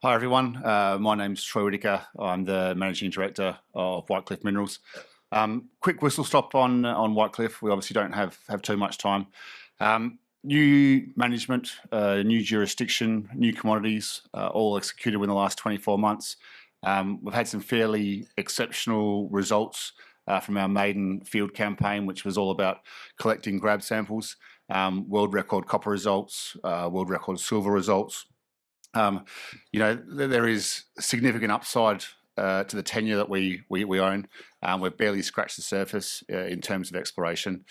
Hi everyone, my name's Troy Whittaker. I'm the Managing Director of Cliff Minerals. Quick whistle stop on Whitecliff. We obviously don't have too much time. New management, new jurisdiction, new commodities, all executed within the last 24 months. We've had some fairly exceptional results from our maiden field campaign, which was all about collecting grab samples, world record copper results, world record silver results. There is significant upside to the tenure that we own. We've barely scratched the surface in terms of exploration.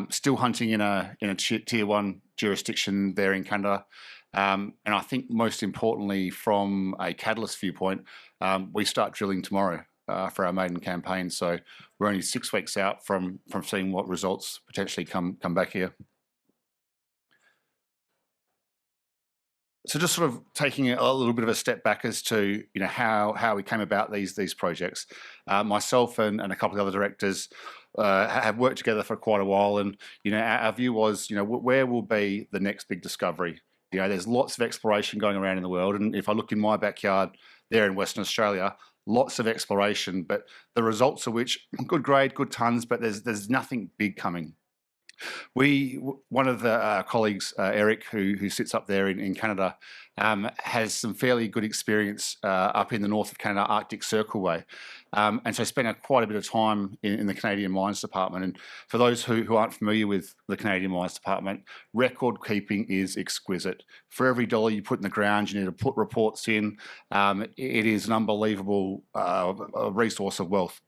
Still hunting in a tier 1 jurisdiction there in Canada. And I think most importantly, from a catalyst viewpoint, we start drilling tomorrow for our maiden campaign. So we're only 6 weeks out from seeing what results potentially come back here. So just sort of taking a little bit of a step back as to how we came about these projects. Myself and a couple of other directors have worked together for quite a while, and our view was where will be the next big discovery. There's lots of exploration going around in the world, and if I look in my backyard there in Western Australia, lots of exploration, but the results of which good grade, good tons, but there's nothing big coming. One of the colleagues, Eric, who sits up there in Canada, has some fairly good experience up in the north of Canada, Arctic Circle way, and so spent quite a bit of time in the Canadian Mines Department. And for those who aren't familiar with the Canadian Mines Department, record keeping is exquisite. For every dollar you put in the ground, you need to put reports in. It is an unbelievable resource of wealth.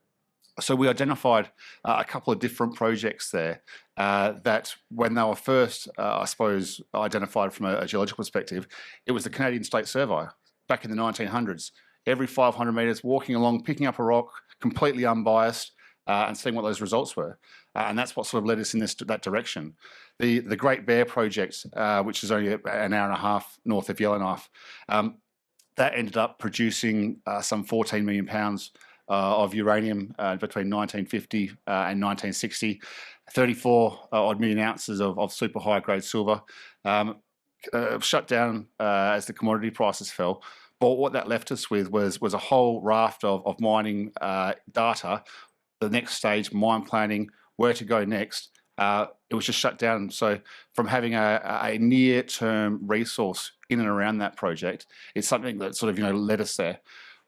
So we identified a couple of different projects there that when they were first, I suppose, identified from a geological perspective, it was the Canadian State Survey back in the 1900s. Every 500 metres, walking along, picking up a rock, completely unbiased, and seeing what those results were. And that's what sort of led us in that direction. The Great Bear Project, which is only an hour and a half north of Yellowknife, that ended up producing some 14 million pounds of uranium between 1950 and 1960, 34 odd million ounces of super high grade silver, shut down as the commodity prices fell. But what that left us with was a whole raft of mining data, the next stage, mine planning, where to go next. It was just shut down. So from having a near-term resource in and around that project, it's something that sort of led us there.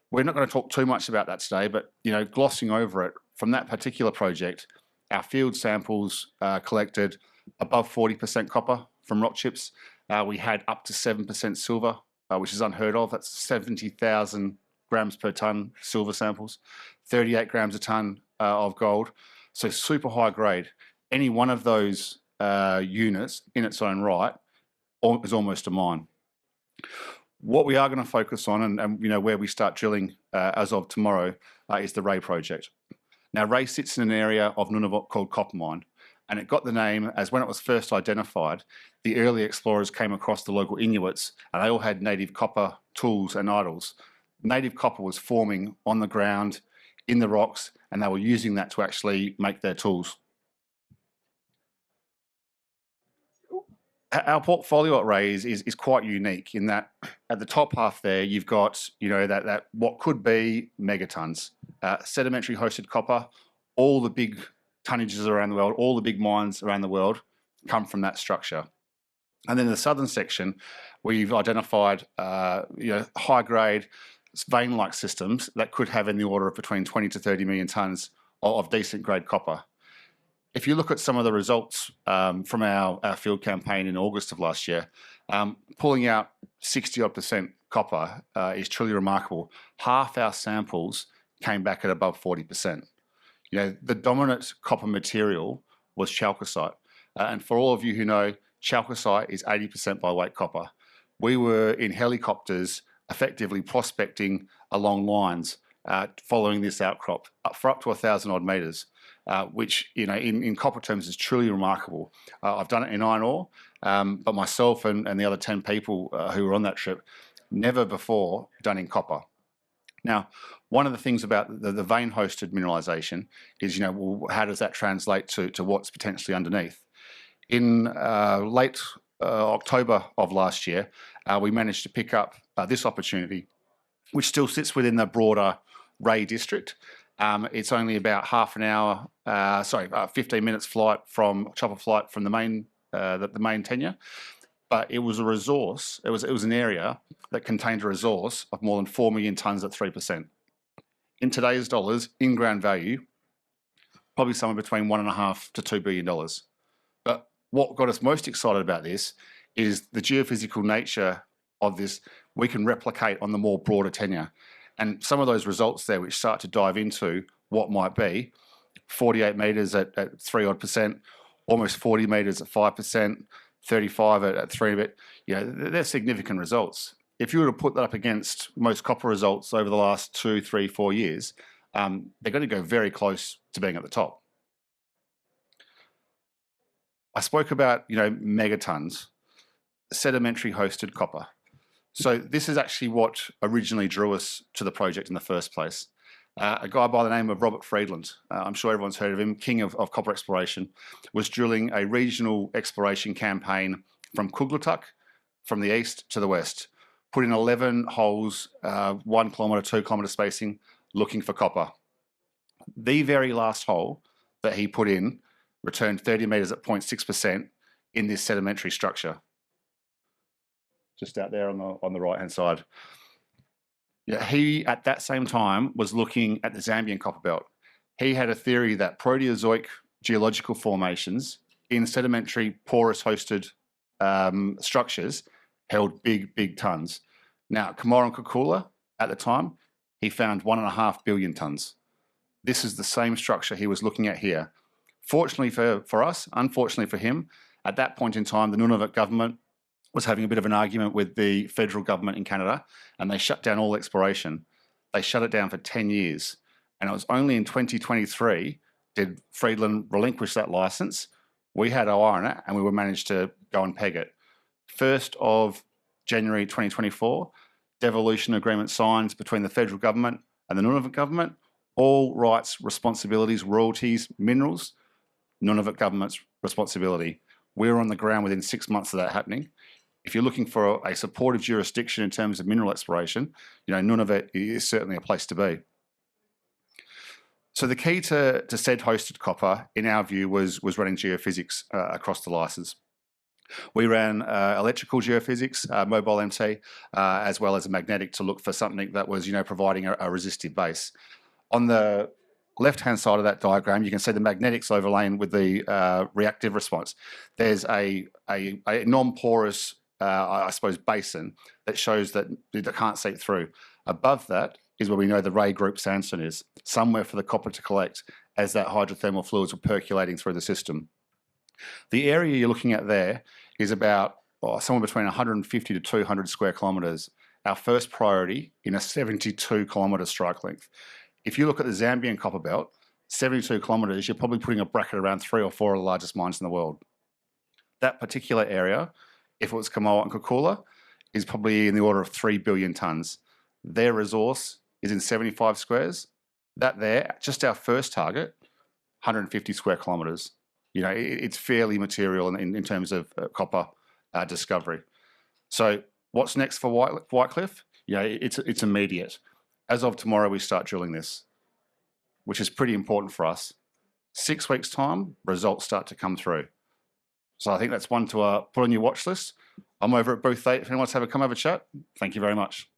We're not going to talk too much about that today, but glossing over it, from that particular project, our field samples collected above 40% copper from rock chips. We had up to 7% silver, which is unheard of. That's 70,000 grams per tonne silver samples, 38 grams a tonne of gold. So super high grade. Any one of those units in its own right is almost a mine. What we are going to focus on, and where we start drilling as of tomorrow, is the Rae project. Now, Rae sits in an area of Nunavut called Copper Mine, and it got the name as when it was first identified, the early explorers came across the local Inuits, and they all had native copper tools and idols. Native copper was forming on the ground, in the rocks, and they were using that to actually make their tools. Our portfolio at Rae is quite unique in that at the top half there you've got that what could be megatons, sedimentary hosted copper. All the big tonnages around the world, all the big mines around the world come from that structure. And then in the southern section, we've identified high grade vein-like systems that could have in the order of between 20 to 30 million tonnes of decent grade copper. If you look at some of the results from our field campaign in August of last year, pulling out 60-odd% copper is truly remarkable. Half our samples came back at above 40%. The dominant copper material was chalcocite. And for all of you who know, chalcocite is 80% by weight copper. We were in helicopters effectively prospecting along lines following this outcrop for up to 1,000 odd metres. Which in copper terms is truly remarkable. I've done it in iron ore, but myself and the other 10 people who were on that trip, never before done in copper. Now, one of the things about the vein-hosted mineralization is, how does that translate to what's potentially underneath? In late October of last year, we managed to pick up this opportunity which still sits within the broader Rae district. It's only about half an hour, 15 minutes flight from chopper flight from the main tenure. But it was a resource. It was an area that contained a resource of more than 4 million tonnes at 3%. In today's dollars, in-ground value, probably somewhere between $1.5 to $2 billion. But what got us most excited about this is the geophysical nature of this we can replicate on the more broader tenure. And some of those results there which start to dive into what might be 48 metres at 3-odd%, almost 40 metres at 5%, 35 at 3 of it, they're significant results. If you were to put that up against most copper results over the last 2, 3, 4 years, they're going to go very close to being at the top. I spoke about, megatons, sedimentary hosted copper. So this is actually what originally drew us to the project in the first place. A guy by the name of Robert Friedland, I'm sure everyone's heard of him, king of copper exploration, was drilling a regional exploration campaign from Kuglatuk, from the east to the west, put in 11 holes, 1 kilometre, 2 kilometre spacing, looking for copper. The very last hole that he put in returned 30 metres at 0.6% in this sedimentary structure. Just out there on the right-hand side. He, at that same time, was looking at the Zambian copper belt. He had a theory that Proteozoic geological formations in sedimentary porous hosted structures held big tonnes. Now, Comoran Kokula, at the time, he found 1.5 billion tonnes. This is the same structure he was looking at here. Fortunately for us, unfortunately for him, at that point in time, the Nunavut government was having a bit of an argument with the federal government in Canada, and they shut down all exploration. They shut it down for 10 years. And it was only in 2023 did Friedland relinquish that license. We had our eye on it, and we were managed to go and peg it. 1st of January 2024, devolution agreement signed between the federal government and the Nunavut government. All rights, responsibilities, royalties, minerals, Nunavut government's responsibility. We were on the ground within 6 months of that happening. If you're looking for a supportive jurisdiction in terms of mineral exploration, Nunavut is certainly a place to be. So the key to SED-hosted copper, in our view, was running geophysics across the license. We ran electrical geophysics, mobile MT, as well as a magnetic to look for something that was, providing a resistive base. On the left-hand side of that diagram, you can see the magnetics overlain with the reactive response. There's a non-porous, basin that shows that can't seep through. Above that is where we know the Rae group sandstone is, somewhere for the copper to collect as that hydrothermal fluids were percolating through the system. The area you're looking at there is about somewhere between 150 to 200 square kilometres. Our first priority in a 72 kilometre strike length. If you look at the Zambian copper belt, 72 kilometres, you're probably putting a bracket around 3 or 4 of the largest mines in the world. That particular area, if it was Kamoa and Kokula, is probably in the order of 3 billion tonnes. Their resource is in 75 squares. That there, just our first target, 150 square kilometres. It's fairly material in terms of copper discovery. So what's next for Whitecliff? It's immediate. As of tomorrow, we start drilling this, which is pretty important for us. 6 weeks' time, results start to come through. So I think that's one to put on your watch list. I'm over at booth 8 if anyone wants to come have a chat. Thank you very much.